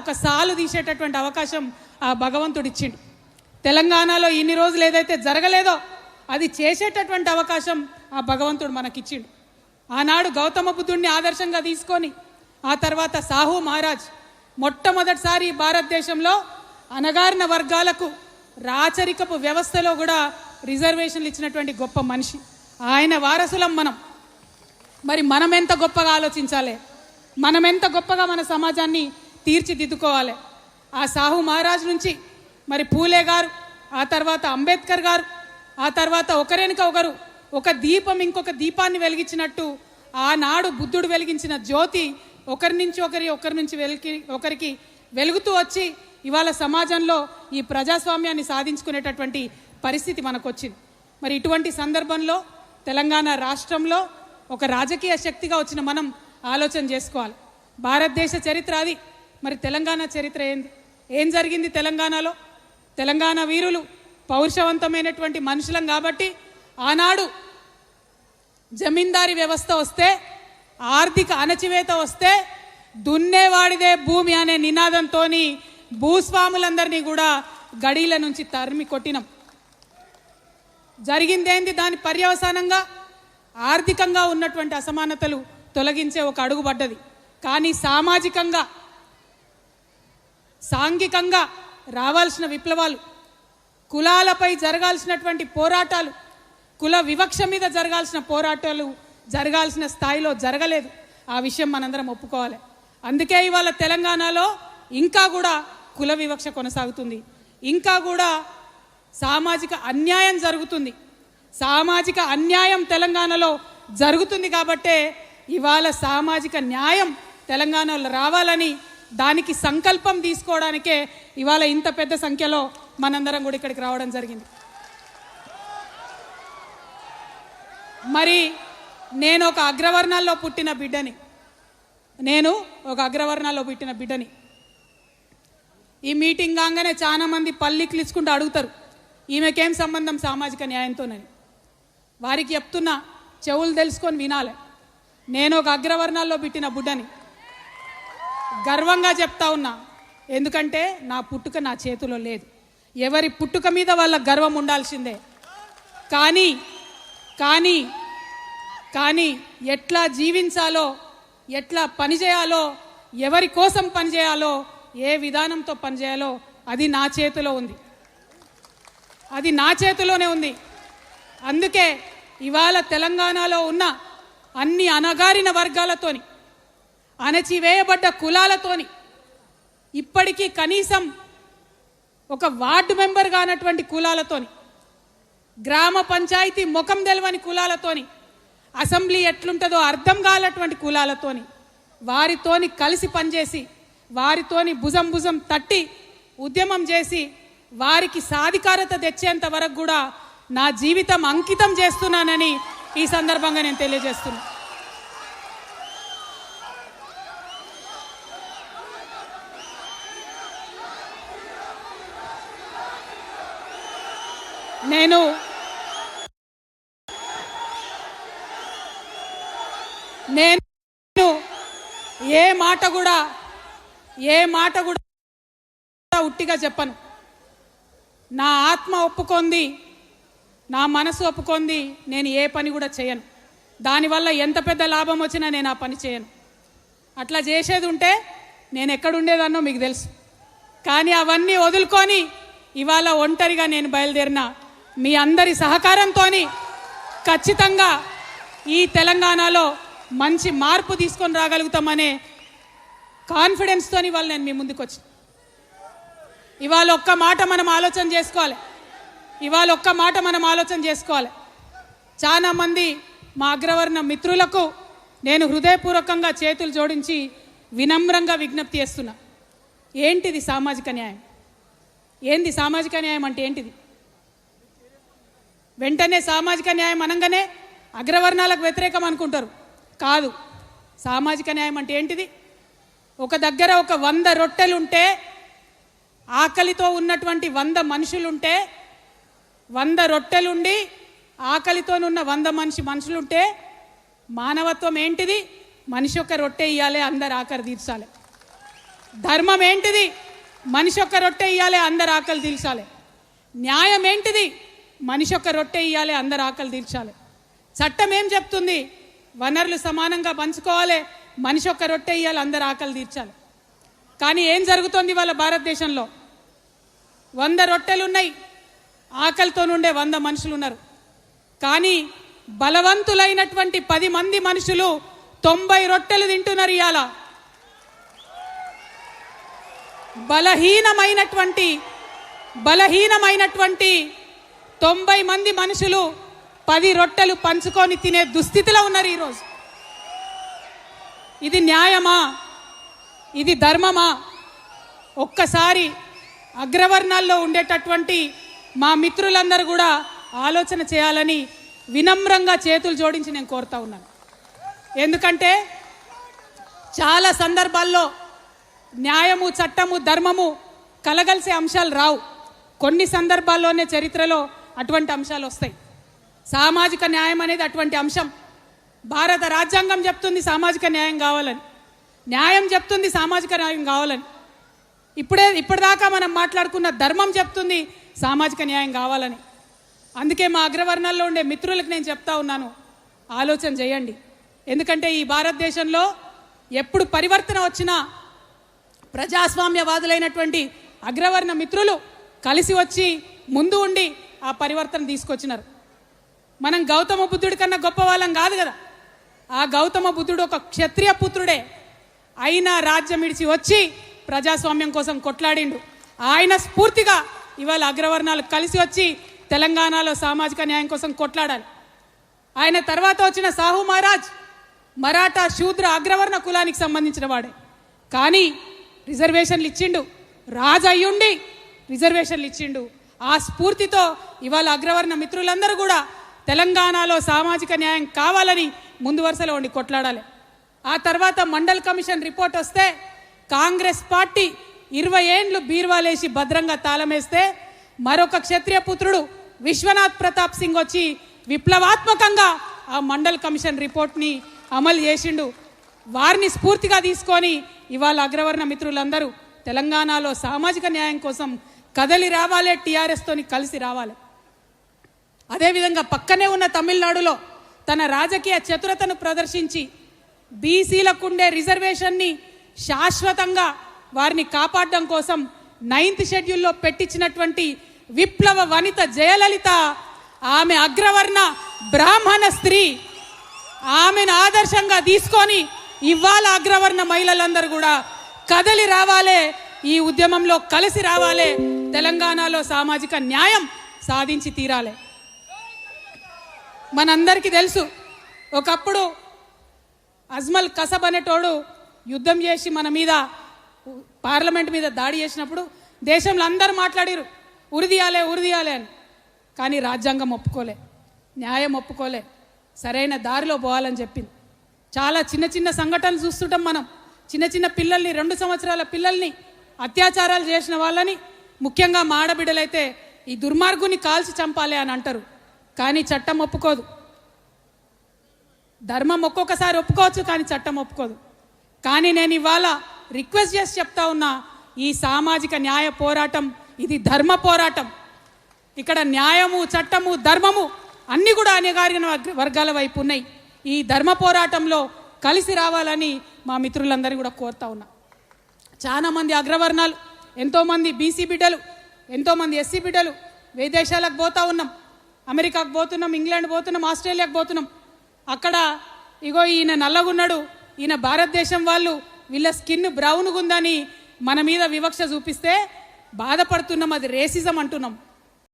ఒక సాలు తీసేటటువంటి అవకాశం ఆ భగవంతుడు ఇచ్చిండు. తెలంగాణలో ఇన్ని రోజులు ఏదైతే జరగలేదో అది చేసేటటువంటి అవకాశం ఆ భగవంతుడు మనకిచ్చిండు. ఆనాడు గౌతమ బుద్ధుడిని ఆదర్శంగా తీసుకొని ఆ తర్వాత సాహు మహారాజ్ మొట్టమొదటిసారి భారతదేశంలో అణగారిన వర్గాలకు రాచరికపు వ్యవస్థలో కూడా రిజర్వేషన్లు ఇచ్చినటువంటి గొప్ప మనిషి. ఆయన వారసులం మనం. మరి మనం ఎంత గొప్పగా ఆలోచించాలి, మనం ఎంత గొప్పగా మన సమాజాన్ని తీర్చిదిద్దుకోవాలి. ఆ సాహు మహారాజ్ నుంచి మరి పూలే గారు, ఆ తర్వాత అంబేద్కర్ గారు, ఆ తర్వాత ఒకరెనుక ఒకరు ఒక దీపం ఇంకొక దీపాన్ని వెలిగించినట్టు ఆనాడు బుద్ధుడు వెలిగించిన జ్యోతి ఒకరి నుంచి ఒకరికి వెలుగుతూ వచ్చి ఇవాళ సమాజంలో ఈ ప్రజాస్వామ్యాన్ని సాధించుకునేటటువంటి పరిస్థితి మనకు వచ్చింది. మరి ఇటువంటి సందర్భంలో తెలంగాణ రాష్ట్రంలో ఒక రాజకీయ శక్తిగా వచ్చిన మనం ఆలోచన చేసుకోవాలి. భారతదేశ చరిత్ర అది, మరి తెలంగాణ చరిత్ర ఏంది, ఏం జరిగింది తెలంగాణలో? తెలంగాణ వీరులు పౌరుషవంతమైనటువంటి మనుషులం కాబట్టి ఆనాడు జమీందారీ వ్యవస్థ వస్తే, ఆర్థిక అణచివేత వస్తే దున్నేవాడిదే భూమి అనే నినాదంతో భూస్వాములందరినీ కూడా గడీల నుంచి తరిమి కొట్టినాం. జరిగిందేంది? దాని పర్యవసానంగా ఆర్థికంగా ఉన్నటువంటి అసమానతలు తొలగించే ఒక అడుగు పడ్డది. కానీ సామాజికంగా సాంఘికంగా రావాల్సిన విప్లవాలు, కులాలపై జరగాల్సినటువంటి పోరాటాలు, కుల వివక్ష మీద జరగాల్సిన పోరాటాలు జరగాల్సిన స్థాయిలో జరగలేదు. ఆ విషయం మనందరం ఒప్పుకోవాలి. అందుకే ఇవాళ తెలంగాణలో ఇంకా కూడా కుల వివక్ష కొనసాగుతుంది, ఇంకా కూడా సామాజిక అన్యాయం జరుగుతుంది. సామాజిక అన్యాయం తెలంగాణలో జరుగుతుంది కాబట్టే ఇవాళ సామాజిక న్యాయం తెలంగాణలో రావాలని దానికి సంకల్పం తీసుకోవడానికే ఇవాళ ఇంత పెద్ద సంఖ్యలో మనందరం కూడా ఇక్కడికి రావడం జరిగింది. మరి నేను ఒక అగ్రవర్ణాల్లో పుట్టిన బిడ్డని. ఈ మీటింగ్ కాగానే చాలా మంది పల్లికి ఇచ్చుకుంటూ అడుగుతారు, ఈమెకేం సంబంధం సామాజిక న్యాయంతోనని. వారికి చెప్తున్నా, చెవులు తెలుసుకొని వినాలి. నేను ఒక అగ్రవర్ణాల్లో పుట్టిన బిడ్డని, గర్వంగా చెప్తా ఉన్నా. ఎందుకంటే నా పుట్టుక నా చేతిలో లేదు. ఎవరి పుట్టుక మీద వాళ్ళ గర్వం ఉండాల్సిందే. కానీ కానీ కానీ ఎట్లా జీవించాలో, ఎట్లా పనిచేయాలో, ఎవరి కోసం పనిచేయాలో, ఏ విధానంతో పనిచేయాలో అది నా చేతిలో ఉంది, అది నా చేతిలోనే ఉంది. అందుకే ఇవాళ తెలంగాణలో ఉన్న అన్ని అణగారిన వర్గాలతోని, అణచివేయబడ్డ కులాలతోని, ఇప్పటికీ కనీసం ఒక వార్డు మెంబర్ కానటువంటి కులాలతోని, గ్రామ పంచాయతీ ముఖం తెలవని కులాలతోని, అసెంబ్లీ ఎట్లుంటుందో అర్థం కానటువంటి కులాలతోని, వారితోని కలిసి పనిచేసి, వారితోని భుజం తట్టి ఉద్యమం చేసి వారికి సాధికారత తెచ్చేంత వరకు కూడా నా జీవితం అంకితం చేస్తున్నానని ఈ సందర్భంగా నేను తెలియజేస్తున్నా. నేను ఏ మాట కూడా ఉట్టిగా చెప్పను. నా ఆత్మ ఒప్పుకుంది, నా మనసు ఒప్పుకుంది, నేను ఏ పని కూడా చేయను. దానివల్ల ఎంత పెద్ద లాభం వచ్చినా నేను ఆ పని చేయను. అట్లా చేసేది ఉంటే నేను ఎక్కడుండేదాన్నో మీకు తెలుసు. కానీ అవన్నీ వదులుకొని ఇవాళ ఒంటరిగా నేను బయలుదేరిన మీ అందరి సహకారంతో ఖచ్చితంగా ఈ తెలంగాణలో మంచి మార్పు తీసుకొని రాగలుగుతామనే కాన్ఫిడెన్స్తో ఇవాళ నేను మీ ముందుకు వచ్చి ఇవాళ ఒక్క మాట మనం ఆలోచన చేసుకోవాలి. చాలామంది మా అగ్రవర్ణ మిత్రులకు నేను హృదయపూర్వకంగా చేతులు జోడించి వినమ్రంగా విజ్ఞప్తి చేస్తున్నా. ఏంటిది సామాజిక న్యాయం? ఏంది సామాజిక న్యాయం అంటే ఏంటిది? వెంటనే సామాజిక న్యాయం అనగానే అగ్రవర్ణాలకు వ్యతిరేకం అనుకుంటారు. కాదు. సామాజిక న్యాయం అంటే ఏంటిది? ఒక దగ్గర ఒక 100 రొట్టెలుంటే, ఆకలితో ఉన్నటువంటి 100 మనుషులుంటే, 100 రొట్టెలుండి ఆకలితోనున్న 100 మనుషులుంటే మానవత్వం ఏంటిది? మనిషి ఒక రొట్టె ఇవ్వాలి, అందరు ఆకలి తీర్చాలి. ధర్మం ఏంటిది? మనిషి ఒక్క రొట్టె ఇయ్యాలి, అందరు ఆకలి తీర్చాలి. న్యాయం ఏంటిది? మనిషి ఒక్క రొట్టె ఇయ్యాలి, అందరు ఆకలి తీర్చాలి. చట్టం ఏం చెప్తుంది? వనరులు సమానంగా పంచుకోవాలి, మనిషి ఒక్క రొట్టె ఇయ్యాలి, అందరు ఆకలి తీర్చాలి. కానీ ఏం జరుగుతోంది వాళ్ళ భారతదేశంలో? 100 రొట్టెలు ఉన్నాయి, ఆకలితో నుండే 100 మనుషులు ఉన్నారు. కానీ బలవంతులైనటువంటి 10 మంది మనుషులు 90 రొట్టెలు తింటున్నారు. ఇవాళ బలహీనమైనటువంటి 90 మంది మనుషులు 10 రొట్టెలు పంచుకొని తినే దుస్థితిలో ఉన్నారు ఈరోజు. ఇది న్యాయమా? ఇది ధర్మమా? ఒక్కసారి అగ్రవర్ణాల్లో ఉండేటటువంటి మా మిత్రులందరూ కూడా ఆలోచన చేయాలని వినమ్రంగా చేతులు జోడించి నేను కోరుతా ఉన్నాను. ఎందుకంటే చాలా సందర్భాల్లో న్యాయము, చట్టము, ధర్మము కలగలిసే అంశాలు రావు. కొన్ని సందర్భాల్లోనే చరిత్రలో అటువంటి అంశాలు వస్తాయి. సామాజిక న్యాయం అనేది అటువంటి అంశం. భారత రాజ్యాంగం చెప్తుంది సామాజిక న్యాయం కావాలని, న్యాయం చెప్తుంది సామాజిక న్యాయం కావాలని. ఇప్పటిదాకా మనం మాట్లాడుకున్న ధర్మం చెప్తుంది సామాజిక న్యాయం కావాలని. అందుకే మా అగ్రవర్ణాల్లో ఉండే మిత్రులకు నేను చెప్తా ఉన్నాను, ఆలోచన చేయండి. ఎందుకంటే ఈ భారతదేశంలో ఎప్పుడు పరివర్తన వచ్చినా ప్రజాస్వామ్యవాదులైనటువంటి అగ్రవర్ణ మిత్రులు కలిసి వచ్చి ముందు ఉండి ఆ పరివర్తన తీసుకొచ్చినారు. మనం గౌతమ బుద్ధుడి కన్నా గొప్ప వాళ్ళం కాదు కదా. ఆ గౌతమ బుద్ధుడు ఒక క్షత్రియ పుత్రుడే అయినా రాజ్యం ఇడిచి వచ్చి ప్రజాస్వామ్యం కోసం కొట్లాడిండు. ఆయన స్ఫూర్తిగా ఇవాళ అగ్రవర్ణాలు కలిసి వచ్చి తెలంగాణలో సామాజిక న్యాయం కోసం కొట్లాడాలి. ఆయన తర్వాత వచ్చిన సాహు మహారాజ్ మరాఠా శూద్ర అగ్రవర్ణ కులానికి సంబంధించిన వాడే. కానీ రిజర్వేషన్లు ఇచ్చిండు, రాజు అయ్యుండి రిజర్వేషన్లు ఇచ్చిండు. ఆ స్ఫూర్తితో ఇవాళ అగ్రవర్ణ మిత్రులందరూ కూడా తెలంగాణలో సామాజిక న్యాయం కావాలని ముందు వరుసలో ఉండి కొట్లాడాలి. ఆ తర్వాత మండల్ కమిషన్ రిపోర్ట్ వస్తే కాంగ్రెస్ పార్టీ 20 ఏండ్లు బీర్వాలేసి భద్రంగా తాళమేస్తే మరొక క్షత్రియ పుత్రుడు విశ్వనాథ్ ప్రతాప్ సింగ్ వచ్చి విప్లవాత్మకంగా ఆ మండల్ కమిషన్ రిపోర్ట్ని అమలు చేసిండు. వారిని స్ఫూర్తిగా తీసుకొని ఇవాళ అగ్రవర్ణ మిత్రులందరూ తెలంగాణలో సామాజిక న్యాయం కోసం కదలి రావాలి, టీఆర్ఎస్తోని కలిసి రావాలి. అదేవిధంగా పక్కనే ఉన్న తమిళనాడులో తన రాజకీయ చతురతను ప్రదర్శించి బీసీలకు ఉండే రిజర్వేషన్ని శాశ్వతంగా వారిని కాపాడడం కోసం 9th షెడ్యూల్లో పెట్టించినటువంటి విప్లవ వనిత జయలలిత, ఆమె అగ్రవర్ణ బ్రాహ్మణ స్త్రీ, ఆమెను ఆదర్శంగా తీసుకొని ఇవాళ అగ్రవర్ణ మహిళలందరూ కూడా కదలి రావాలి, ఈ ఉద్యమంలో కలిసి రావాలి, తెలంగాణలో సామాజిక న్యాయం సాధించి తీరాలి. మనందరికీ తెలుసు, ఒకప్పుడు అజ్మల్ కసబ్ అనేటోడు యుద్ధం చేసి మన మీద పార్లమెంట్ మీద దాడి చేసినప్పుడు దేశంలో అందరూ మాట్లాడిరు ఉరిదీయాలే అని. కానీ రాజ్యాంగం ఒప్పుకోలే, న్యాయం ఒప్పుకోలే, సరైన దారిలో పోవాలని చెప్పింది. చాలా చిన్న చిన్న సంఘటనలు చూస్తుంటాం మనం. చిన్న చిన్న పిల్లల్ని, 2 సంవత్సరాల పిల్లల్ని అత్యాచారాలు చేసిన వాళ్ళని, ముఖ్యంగా మా ఆడబిడ్డలైతే ఈ దుర్మార్గుని కాల్చి చంపాలి అని అంటారు. కానీ చట్టం ఒప్పుకోదు. ధర్మం ఒక్కొక్కసారి ఒప్పుకోవచ్చు, కానీ చట్టం ఒప్పుకోదు. కానీ నేను ఇవాళ రిక్వెస్ట్ చేసి చెప్తా ఉన్నా, ఈ సామాజిక న్యాయ పోరాటం ఇది ధర్మ పోరాటం. ఇక్కడ న్యాయము, చట్టము, ధర్మము అన్నీ కూడా అణగారిన వర్గాల వైపు ఉన్నాయి. ఈ ధర్మ పోరాటంలో కలిసి రావాలని మా మిత్రులందరినీ కూడా కోరుతా ఉన్నా. చాలామంది అగ్రవర్ణాలు, ఎంతోమంది బీసీ బిడ్డలు, ఎంతోమంది ఎస్సీ బిడ్డలు విదేశాలకు పోతా ఉన్నాం. అమెరికాకు పోతున్నాం, ఇంగ్లాండ్ పోతున్నాం, ఆస్ట్రేలియాకు పోతున్నాం. అక్కడ ఇగో ఈయన నల్లగున్నాడు, ఈయన భారతదేశం వాళ్ళు, వీళ్ళ స్కిన్ బ్రౌన్గా ఉందని మన మీద వివక్ష చూపిస్తే బాధపడుతున్నాం. అది రేసిజం అంటున్నాం.